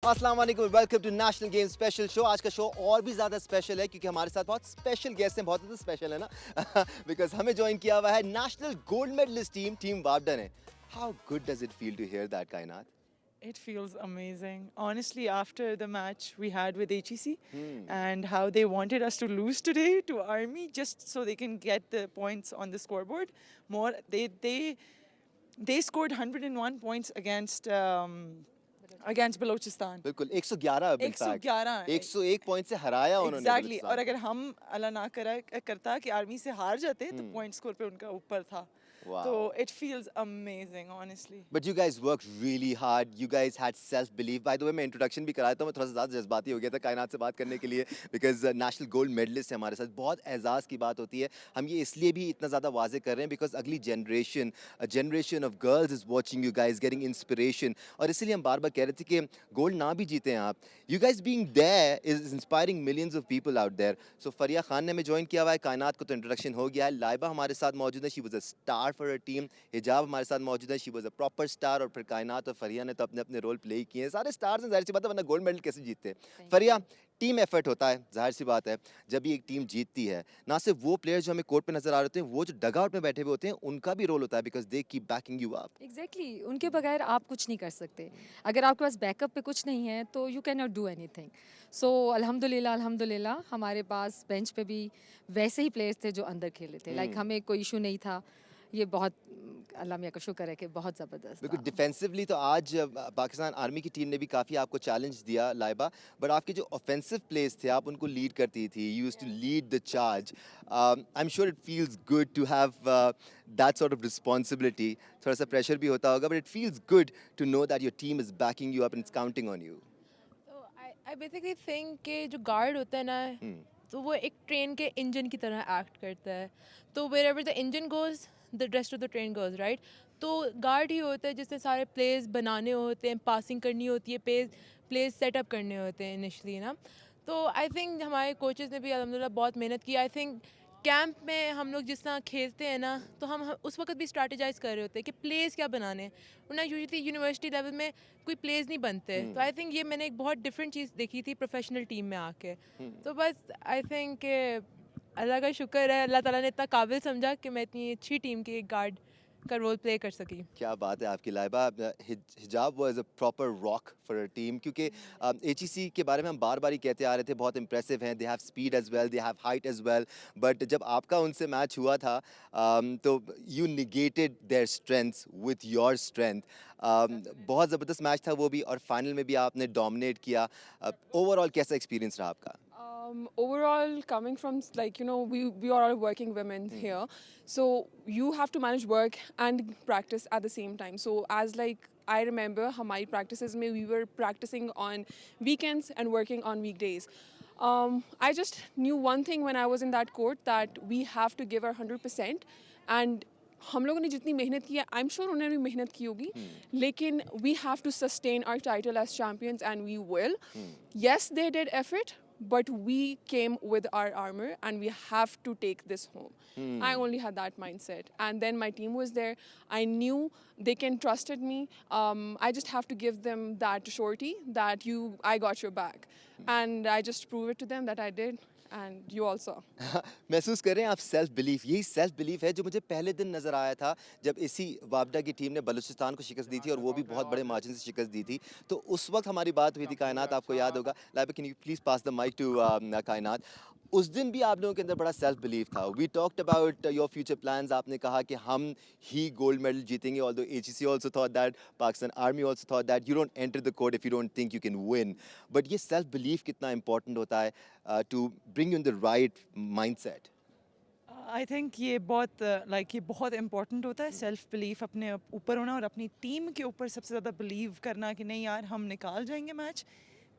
अस्सलाम वालेकुम, welcome to national game special show. आज का शो और भी ज़्यादा स्पेशल है क्योंकि हमारे साथ बहुत स्पेशल गेस्ट हैं, बहुत ज़्यादा स्पेशल है ना बिकॉज हमें ज्वाइन किया हुआ है नेशनल गोल्ड मेडलिस्ट टीम वापडा ने। How good does it feel to hear that Kainat? It feels amazing. Honestly, after the match we had with HEC and how they wanted us to lose today to Army just so they can get the points on the scoreboard, more they scored 101 points against Balochistan. बिल्कुल 111 in fact 111 101 point से हराया उन्होंने exactly और बलूचिस्तान अगर हम अल्लाह ना करता कि आर्मी से हार जाते तो को। पॉइंट स्कोर पे उनका ऊपर था तो Wow. It feels amazing honestly But you guys worked really hard. You guys had self belief. By the way, मैं इंट्रोडक्शन भी कराया था, मैं थोड़ा सा ज़्यादा जज्बाती हो गया था कायनात से बात करने के लिए बिकॉज नेशनल गोल्ड मेडलिस्ट है हमारे साथ। बहुत एजाज़ की बात होती है। हम ये इसलिए भी इतना ज़्यादा वाजे कर रहे हैं बिकॉज अगली generation, a generation of girls is watching you guys, getting inspiration. और इसीलिए हम बार बार कह रहे थे कि गोल्ड ना भी जीते हैं आप, you guys being there is inspiring millions of people out there. So Fariya Khan ने हमें ज्वाइन किया हुआ है, कायनात को तो इंट्रोडक्शन हो गया है। लाइबा हमारे साथ मौजूद है, she was a star for a team. हिजाब हमारे साथ मौजूद है, she was a proper star. और फिर कायनात और फरिया ने तो अपने अपने रोल प्ले किए हैं। सारे स्टार्स हैं, जाहिर सी बात है, वरना गोल्ड मेडल कैसे जीतते हैं। फरिया, टीम एफर्ट होता है, जाहिर सी बात है। जब भी एक टीम जीतती है, ना सिर्फ वो प्लेयर्स जो हमें कोर्ट पे नजर आ रहे होते हैं, वो जो डग आउट में बैठे हुए होते हैं, उनका भी रोल होता है because they keep banking you up. Exactly उनके बगैर आप कुछ नहीं कर सकते। अगर आपके पास बैकअप पे कुछ नहीं है तो you can not do anything. So अल्हम्दुलिल्लाह अल्हम्दुलिल्लाह हमारे पास बेंच पे भी वैसे ही प्लेयर्स थे जो अंदर खेले थे। लाइक हमें कोई इशू नहीं था। ये बहुत अल्लाह मियाँ का शुक्र है कि बहुत ज़बरदस्त बिल्कुल था। डिफेंसिवली तो आज पाकिस्तान आर्मी की टीम ने भी काफ़ी आपको चैलेंज दिया लाइबा। बट आपके जो ऑफेंसिव प्लेस थे, आप उनको लीड करती थी, you used to lead the charge. I am sure it feels good to have that sort of responsibility. थोड़ा सा प्रेशर भी होता होगा, but it feels good to know that your team is backing you up and it's counting on you. तो I basically think कि जो guard होता है ना, तो वो एक ट्रेन के इंजन की तरह एक्ट करता है। तो wherever the engine goes the rest of the train goes, right. तो गार्ड ही होता है जिसने सारे प्लेस बनाने होते हैं, पासिंग करनी होती है, प्लेस सेटअप करने होते हैं इनिशली ना। तो आई थिंक हमारे कोचेज़ ने भी अल्हम्दुलिल्लाह बहुत मेहनत की। आई थिंक कैंप में हम लोग जिस तरह खेलते हैं ना, तो हम उस वक्त भी स्ट्रैटेजाइज कर रहे होते हैं कि प्लेस क्या बनाने हैं, वरना यूजुअली यूनिवर्सिटी लेवल में कोई प्लेस नहीं बनते। तो आई थिंक ये मैंने एक बहुत डिफरेंट चीज़ देखी थी प्रोफेशनल टीम में आके। तो बस आई थिंक अल्लाह का शुक्र है, अल्लाह ताला ने इतना काबिल समझा कि मैं इतनी अच्छी टीम की एक गार्ड का रोल प्ले कर सकी। क्या बात है आपकी लाइबा। हिजाब was a proper rock for a team क्योंकि एचईसी के बारे में हम बार बार ही कहते आ रहे थे, बहुत इंप्रेसिव हैं, they have speed as well, they have height as well. But जब आपका उनसे मैच हुआ था तो you negated their strengths with your strength. बहुत ज़बरदस्त मैच था वो भी, और फाइनल में भी आपने डोमिनेट किया। ओवरऑल कैसा एक्सपीरियंस रहा आपका? Overall, coming from we are all working women here, so you have to manage work and practice at the same time. So as like I remember hamari practices mein we were practicing on weekends and working on weekdays. I just knew one thing when I was in that court, that we have to give our 100%. And हम लोगों ने जितनी मेहनत की है, आई am sure उन्होंने भी मेहनत की होगी, लेकिन we have to sustain our title as champions and we will. Yes, they did effort, but we came with our armor and we have to take this home. I only had that mindset, and then my team was there. I knew they can trusted me. I just have to give them that surety that I got your back, and I just prove it to them that I did, and you also. महसूस कर रहे हैं आप self belief? यही self belief है जो मुझे पहले दिन नजर आया था जब इसी वापडा की टीम ने बलूचिस्तान को शिकस्त दी थी, और वो भी बहुत बड़े मार्जिन से शिकस्त दी थी। तो उस वक्त हमारी बात हुई थी कायनात, आपको याद होगा। Laiba, can you please pass the mic to Kainat? उस दिन भी आप लोगों के अंदर बड़ा सेल्फ बिलीफ था। We talked about your future plans. आपने कहा कि हम ही गोल्ड मेडल जीतेंगे, although HEC also thought that, Pakistan army also thought that. You don't enter the court if you don't think you can win. But ये self belief कितना important होता है to bring you in the right mindset? I think ये बहुत ये बहुत important होता है, सेल्फ बिलीफ अपने ऊपर होना और अपनी टीम के ऊपर सबसे ज़्यादा बिलीव करना कि नहीं यार हम निकाल जाएंगे match.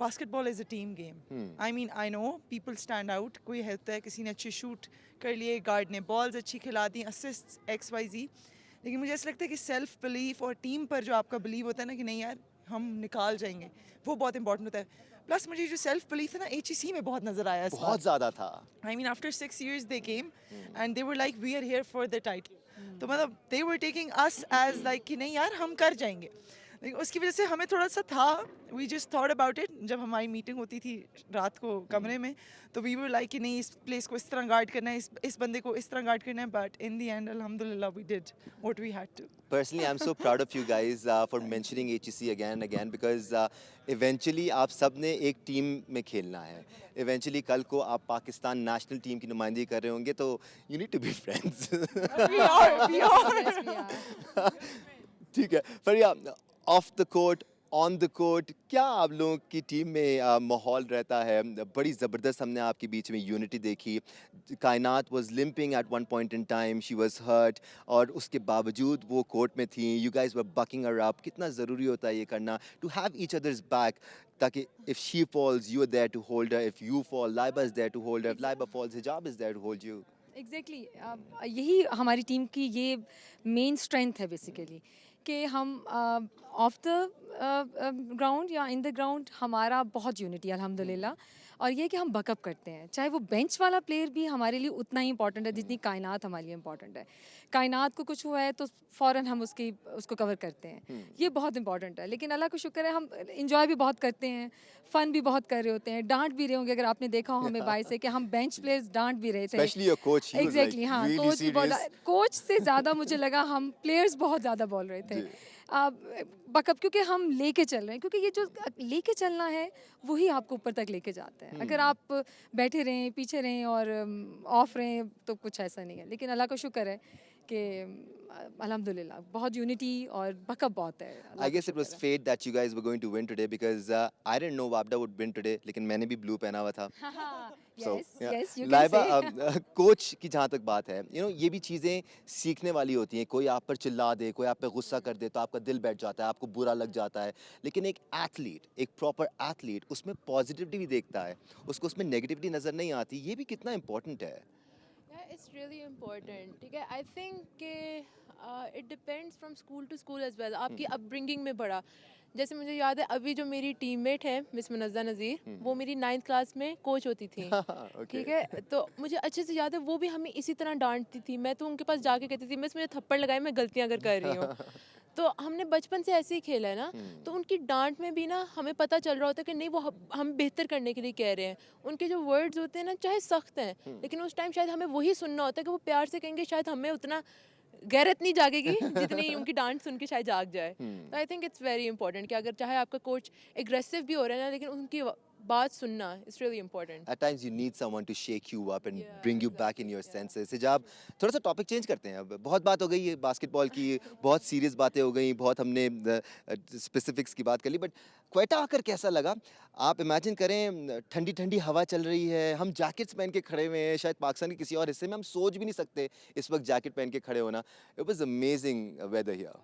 Basketball is a team game. I mean I know people stand out, कोई होता है किसी ने अच्छे शूट कर लिए, गार्ड ने बॉल्स अच्छी खिला दी, असिस्ट XYZ, लेकिन मुझे ऐसा लगता है कि सेल्फ बिलीफ और टीम पर जो आपका बिलीव होता है ना कि नहीं यार हम निकाल जाएंगे, वो बहुत इंपॉर्टेंट होता है। प्लस मुझे जो सेल्फ बिलीफ है ना HEC में बहुत नज़र आया इस बार। बहुत ज़्यादा था। I mean, after 6 years they came and they were like, we are here for the title. तो मतलब they were taking us as like कि नहीं यार हम कर जाएंगे। लेकिन उसकी वजह से हमें थोड़ा सा था, we just thought about it, जब हमारी मीटिंग होती थी रात को कमरे में, तो वी वर लाइक कि नहीं इस प्लेस को इस तरह गार्ड करना है, इस बंदे को इस तरह गार्ड करना है, बट इन द एंड अल्हम्दुलिल्लाह we did what we had to. Personally, I'm so proud of you guys for mentioning HEC again and again because eventually आप सब ने एक टीम में खेलना है. Eventually कल को आप पाकिस्तान नेशनल टीम की नुमाइंदगी कर रहे होंगे तो you need to be friends. We are. Yes, we are. ठीक है. Fariya, off the court, on the court, क्या आप लोगों की टीम में माहौल रहता है? बड़ी ज़बरदस्त हमने आपके बीच में यूनिटी देखी. Kainat was limping at one point in time, she was hurt, और उसके बावजूद वो कोर्ट में थी. You guys were backing her up. कितना ज़रूरी होता है ये करना, to have each others back, ताकि if she falls you are there to hold her, if you fall Laiba is there to hold her, if Laiba falls Hijab is there to hold you. Exactly यही हमारी team की ये main strength है basically, कि हम of the ground या in the ground हमारा बहुत यूनिटी अल्हम्दुलिल्लाह. और ये कि हम बकअप करते हैं, चाहे वो बेंच वाला प्लेयर भी हमारे लिए उतना ही इंपॉर्टेंट है जितनी कायनात हमारे लिए इंपॉर्टेंट है. कायनात को कुछ हुआ है तो फ़ौरन हम उसको कवर करते हैं, ये बहुत इंपॉर्टेंट है. लेकिन अल्लाह को शुक्र है हम इंजॉय भी बहुत करते हैं, फ़न भी बहुत कर रहे होते हैं, डांट भी रहे होंगे अगर आपने देखा हो हमें बाहर से कि हम बेंच प्लेयर्स डांट भी रहे थे. Especially your coach, he was like exactly हाँ, really कोच भी बोला, serious. कोच से ज़्यादा मुझे लगा हम प्लेयर्स बहुत ज़्यादा बोल रहे थे. बकअप क्योंकि हम लेके चल रहे हैं, क्योंकि ये जो लेके चलना है वही आपको ऊपर तक लेके जाते हैं. अगर आप बैठे रहें, पीछे रहें और ऑफ रहें तो कुछ ऐसा नहीं है. लेकिन अल्लाह का शुक्र है कि अल्हम्दुलिल्लाह बहुत यूनिटी और बकअप बहुत है. I guess it was fate that you guys were going to win today because I didn't know Wabda would win today, लेकिन मैंने भी blue पहना हुआ था. So, yes yeah. Yes you can Laiba, से. कोच की जहाँ तक बात है, ये भी चीज़ें सीखने वाली होती हैं. कोई आप पर चिल्ला दे, कोई आप पे गुस्सा कर दे तो आपका दिल बैठ जाता है, आपको बुरा लग जाता है. लेकिन एक एथलीट, एक प्रॉपर एथलीट, उसमें पॉजिटिविटी भी देखता है, उसको उसमें नेगेटिविटी नज़र नहीं आती. ये भी कितना इंपॉर्टेंट है. It's really important. ठीक है, आई थिंक के it depends from school to school as well, आपकी अपब्रिंगिंग में पड़ा. जैसे मुझे याद है अभी जो मेरी टीममेट है मिस मुनज़्ज़ा नज़ीर, वो मेरी 9th क्लास में कोच होती थी. ठीक है, तो मुझे अच्छे से याद है वो भी हमें इसी तरह डांटती थी. मैं तो उनके पास जाके कहती थी मिस मुझे थप्पड़ लगाए, मैं गलतियाँ अगर कर रही हूँ. तो हमने बचपन से ऐसे ही खेला है ना, तो उनकी डांट में भी ना हमें पता चल रहा होता है कि नहीं वो हम बेहतर करने के लिए कह रहे हैं. उनके जो वर्ड्स होते हैं ना चाहे सख्त हैं, लेकिन उस टाइम शायद हमें वही सुनना होता है कि वो प्यार से कहेंगे, शायद हमें उतना गैरत नहीं जागेगी जितनी उनकी डांट सुन के शायद जाग जाए. तो I think it's very important कि अगर चाहे आपका कोच एग्रेसिव भी हो रहा है ना, लेकिन उनकी बात सुनना it's really important. At times you need someone to shake you up and Yeah, bring you back in exactly, your yeah. senses. हिजाब, थोड़ा सा टॉपिक चेंज करते हैं. अब बहुत बात हो गई है बास्केटबॉल की, बहुत सीरियस बातें हो गई, बहुत हमने स्पेसिफिक्स की बात कर ली. बट क्वेटा आकर कैसा लगा? आप इमेजिन करें, ठंडी ठंडी हवा चल रही है, हम जैकेट्स पहन के खड़े हुए हैं. शायद पाकिस्तान के किसी और हिस्से में हम सोच भी नहीं सकते इस वक्त जैकेट पहन के खड़े होना. It was amazing weather here.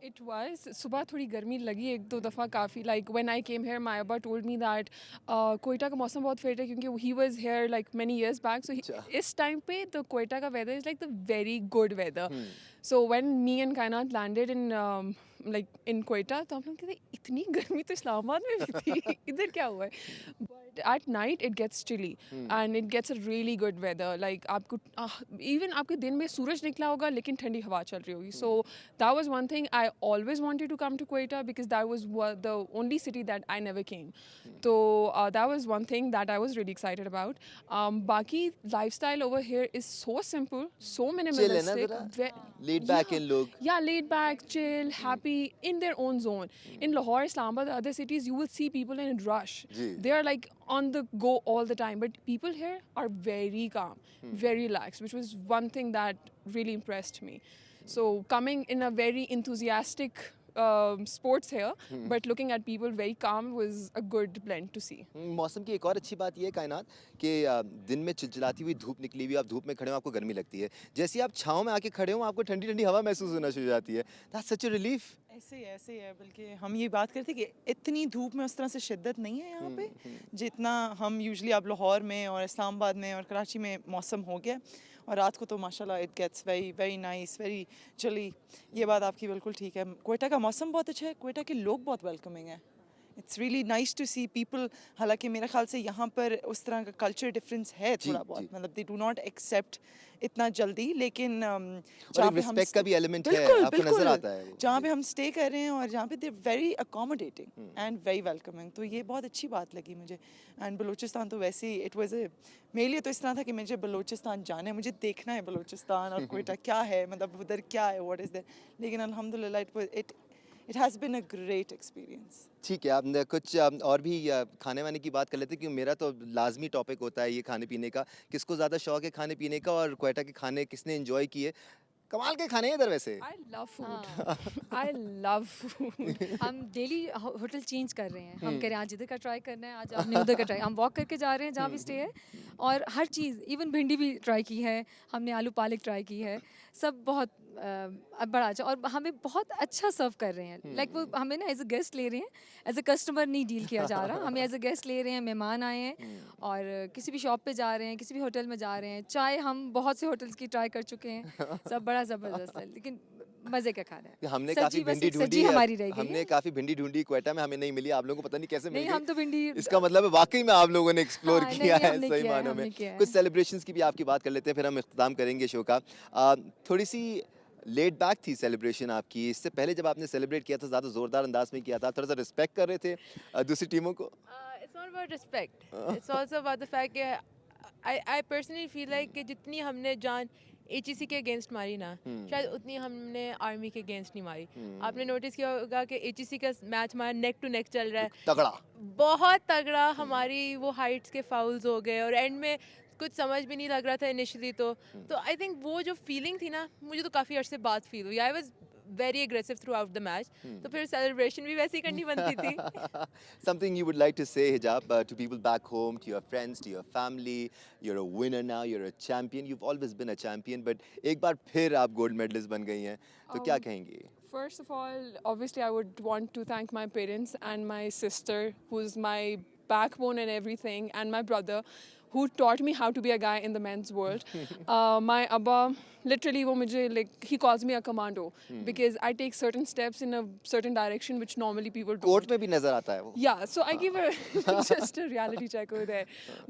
It was. सुबह थोड़ी गर्मी लगी एक दो दफ़ा काफ़ी. Like when I came here, my Abba told me that Quetta का मौसम बहुत फेवरेट है क्योंकि he was here like many years back. So इस टाइम पे the कोयटा का weather is like the very good weather. So when me and Kainat landed in like in Quetta, तो हम लोग कहते इतनी गर्मी तो इस्लामाबाद में भी थी, इधर क्या हुआ है? But at night it gets chilly and it gets a really good weather. Like आपको even आपके दिन में सूरज निकला होगा लेकिन ठंडी हवा चल रही होगी. So that was one thing I always wanted to come to Quetta because that was the only city that I never came. So that was one thing that I was really excited about. बाकी lifestyle over here is so simple, so minimalistic. Laid back in look. Yeah, laid back, chill, happy in their own zone. In Lahore, Islamabad, the other cities, you will see people in a rush. They are like on the go all the time. But people here are very calm, very relaxed, which was one thing that really impressed me. So coming in a very enthusiastic sports here, but looking at people very calm was a good blend to see. मौसम की एक और अच्छी बात ये है कायनात कि दिन में चिलचिलाती हुई धूप निकली हुई, आप धूप में खड़े हो आपको गर्मी लगती है. जैसे ही आप छाँव में आके खड़े हो आपको ठंडी ठंडी हवा महसूस होना शुरू हो जाती है. That's such a relief. ऐसे ही है. बल्कि हम ये बात करते कि इतनी धूप में उस तरह से शिद्दत नहीं है यहाँ पे जितना हम यूजुअली आप लाहौर में और इस्लामाबाद में और कराची में मौसम हो गया. और रात को तो माशाल्लाह it gets very very nice, very chilly. ये बात आपकी बिल्कुल ठीक है. क्वेटा का मौसम बहुत अच्छा है, क्वेटा के लोग बहुत वेलकमिंग है. It's really nice to see people, हालांकि मेरे ख्याल से यहाँ पर उस तरह का कल्चर डिफरेंस है जी, थोड़ा जी। बहुत, मतलब दे डू नॉट एक्सेप्ट इतना जल्दी, लेकिन और जहाँ एक पे हम रिस्पेक्ट का भी एलिमेंट है, बिल्कुल आपको नज़र बिल्कुल आता है वो। जहाँ जी। पे हम स्टे कर रहे हैं और जहाँ पे they very accommodating and very welcoming, तो ये बहुत अच्छी बात लगी मुझे। एंड बलूचिस्तान तो वैसे ही इट वाज मेरे लिए तो इस तरह था कि मुझे बलूचिस्तान जाना है, मुझे देखना है बलूचिस्तान और क्वेटा क्या है, मतलब उधर क्या है, व्हाट इज़ देयर, लेकिन अल्हम्दुलिल्लाह it has been a great experience. ठीक है, आपने कुछ और भी खाने वाने की बात कर लेते हैं, क्योंकि मेरा तो लाजमी टॉपिक होता है ये खाने पीने का। किसको ज़्यादा शौक है खाने पीने का, और क्वेटा के खाने किसने एंजॉय किए? कमाल के खाने हैं इधर वैसे। I love food. हाँ I love food. हम डेली होटल चेंज कर रहे हैं, हम कह हम्म। रहे हैं आज इधर का ट्राई करना है, आज आपने उधर का ट्राई, हम वॉक करके जा रहे हैं जहाँ भी स्टे है, और हर चीज़, इवन भिंडी भी ट्राई की है हमने, आलू पालक ट्राई की है, सब बहुत बड़ा अच्छा, और हमें बहुत अच्छा सर्व कर रहे हैं। लाइक वो हमें ना एज अ गेस्ट ले रहे हैं, एज अ कस्टमर नहीं डील किया जा रहा, हमें एज अ गेस्ट ले रहे हैं, मेहमान आए हैं, और किसी भी शॉप पे जा रहे हैं, किसी भी होटल में जा रहे हैं, चाय हम बहुत से होटल्स की ट्राई कर चुके हैं, सब बड़ा ज़बरदस्त है, लेकिन मज़े का खाना कि है। हमने काफ़ी सज्जी बस भिंडी एक ढूँढी सज्जी है, हमारी रह गई हमने है। काफ़ी भिंडी ढूँढी क्वेटा में, हमें नहीं मिली, आप लोगों को पता नहीं कैसे मिल नहीं, गई। हम तो भिंडी इसका मतलब है वाक़ई में आप लोगों ने एक्सप्लोर हाँ, किया नहीं, है हमने सही किया है, मानों में। हमने किया है। कुछ सेलिब्रेशंस की भी आपकी बात कर लेते हैं, फिर हम इख्तिताम करेंगे शो का। थोड़ी-सी लेट बैक थी सेलिब्रेशन आपकी, इससे पहले जब आपने सेलिब्रेट किया था ज़्यादा ज़ोरदार अंदाज़ में किया था, थोड़ा-सा रिस्पेक्ट कर रहे थे दूसरी टीमों को? It's not about respect. It's also about the fact that I personally feel like कि जितनी हमने जान HEC के अगेंस्ट मारी ना, शायद उतनी हमने आर्मी के अगेंस्ट नहीं मारी। आपने नोटिस किया होगा कि HEC का मैच हमारा नेक टू नेक चल रहा है, तगड़ा। बहुत तगड़ा, हमारी वो हाइट्स के फाउल्स हो गए और एंड में कुछ समझ भी नहीं लग रहा था इनिशियली, तो आई थिंक वो जो फीलिंग थी ना, मुझे तो काफ़ी अरसे बाद फील हुई। I was very aggressive through out the match, तो फिर सेलिब्रेशन भी वैसी करनी बनती थी। Something you would like to say, Hijab, to people back home, to your friends, to your family. You're a winner now, you're a champion. You've always been a champion, but एक बार फिर आप gold medallist बन गई हैं, तो क्या कहेंगी? First of all, obviously, I would want to thank my parents and my sister, who's my backbone and everything, and my brother, who taught me how to be a guy in the men's world. My Abba, literally, wo mujhe, like, he calls me a commando because I take certain steps in a certain direction which normally people don't. Court में भी नजर आता है वो। Yeah, so I give a just a reality check over there.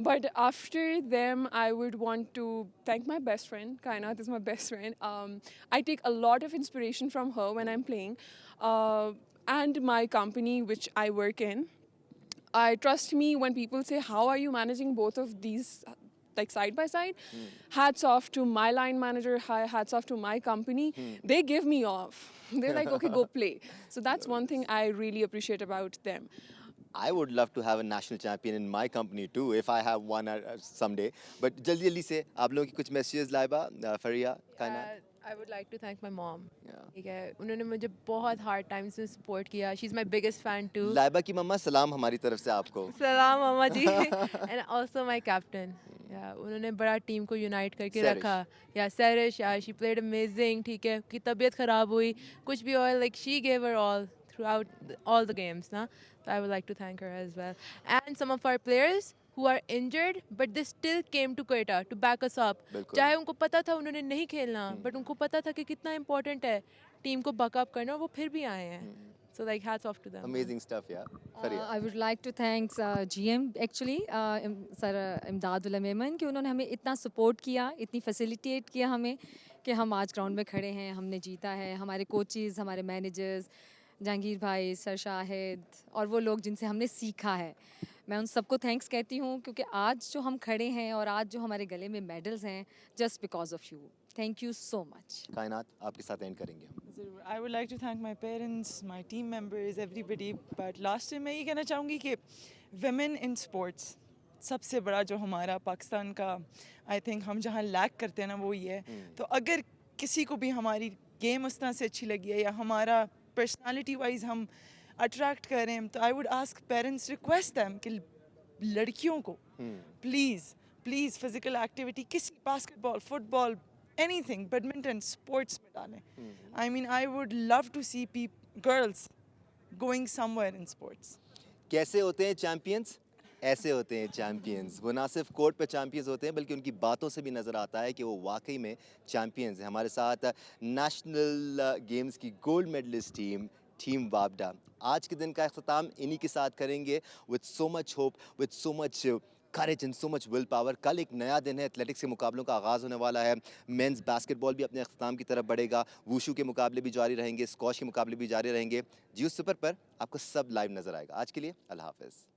But after them, I would want to thank my best friend. Kainat is my best friend. I take a lot of inspiration from her when I'm playing, and my company which I work in. I trust me when people say, "How are you managing both of these?" Like side by side, hats off to my line manager, hats off to my company. They give me off. They're like, okay, go play. So that's one thing I really appreciate about them. I would love to have a national champion in my company too, if I have one someday. But जल्दी से आप लोगों की कुछ messages Laiba, फरिया, कायनात। I would like to thank my mom. Yeah. ठीक है, उन्होंने मुझे बहुत हार्ड टाइम्स में सपोर्ट किया. She's my biggest fan too. Laiba की मम्मा सलाम हमारी तरफ से आपको। सलाम मामा जी. And also my captain. Yeah, उन्होंने बड़ा टीम को यूनाइट करके Sarish. रखा. Yeah, Sarish, yeah, she played amazing. ठीक है, कि तबीयत खराब हुई, कुछ भी हुआ, like she gave her all throughout all the games, ना. So I would like to thank her as well. And some of our players who are injured, but they still came to Quetta to back us up. बिल्कुल। चाहे उनको पता था उन्होंने नहीं खेलना, but उनको पता था कि कितना important है टीम को बैकअप करना, और वो फिर भी आए हैं. So like hats off to them. Amazing stuff, yeah. Fariya. I would like to thank GM actually, sir Imdadullah Memon, कि उन्होंने हमें इतना सपोर्ट किया, इतनी फैसिलिटेट किया हमें कि हम आज ग्राउंड में खड़े हैं, हमने जीता है। हमारे कोचेस, हमारे मैनेजर्स, जहांगीर भाई, सर शाहिद, और वो लोग जिनसे हमने सीखा है, मैं उन सबको थैंक्स कहती हूँ, क्योंकि आज जो हम खड़े हैं और आज जो हमारे गले में मेडल्स हैं, just because of you. Thank you so much. Kainat आपके साथ एंड करेंगे हम। ज़रूर, I would like to thank my parents, my team members, everybody, but last में मैं ये कहना चाहूँगी कि वेमेन इन स्पोर्ट्स सबसे बड़ा जो हमारा पाकिस्तान का, आई थिंक हम जहाँ लैक करते हैं ना, वो ये है. तो अगर किसी को भी हमारी गेम उस तरह से अच्छी लगी है, या हमारा पर्सनालिटी वाइज हम अट्रैक्ट कर रहे हैं, तो I would ask parents, request them कि लड़कियों को प्लीज़ प्लीज़ फिजिकल एक्टिविटी, किसी basketball, football, anything, badminton, sports में डालें. I mean I would love to see girls going somewhere in sports. कैसे होते हैं चैंपियंस? ऐसे होते हैं चैंपियंस। वो ना सिर्फ कोर्ट पे चैंपियंस होते हैं, बल्कि उनकी बातों से भी नज़र आता है कि वो वाकई में चैंपियंस हैं। हमारे साथ नेशनल गेम्स की गोल्ड मेडलिस्ट टीम टीम वापडा। आज के दिन का अख्ताम इन्हीं के साथ करेंगे with so much hope, with so much courage and so much will power. कल एक नया दिन है, एथलेटिक्स के मुकाबलों का आगाज़ होने वाला है। मेंस बास्केटबॉल भी अपने अख्ताम की तरफ बढ़ेगा, वूशू के मुकाबले भी जारी रहेंगे, स्क्वॉश के मुकाबले भी जारी रहेंगे। जियो सुपर पर आपको सब लाइव नजर आएगा। आज के लिए अल्लाह हाफिज़।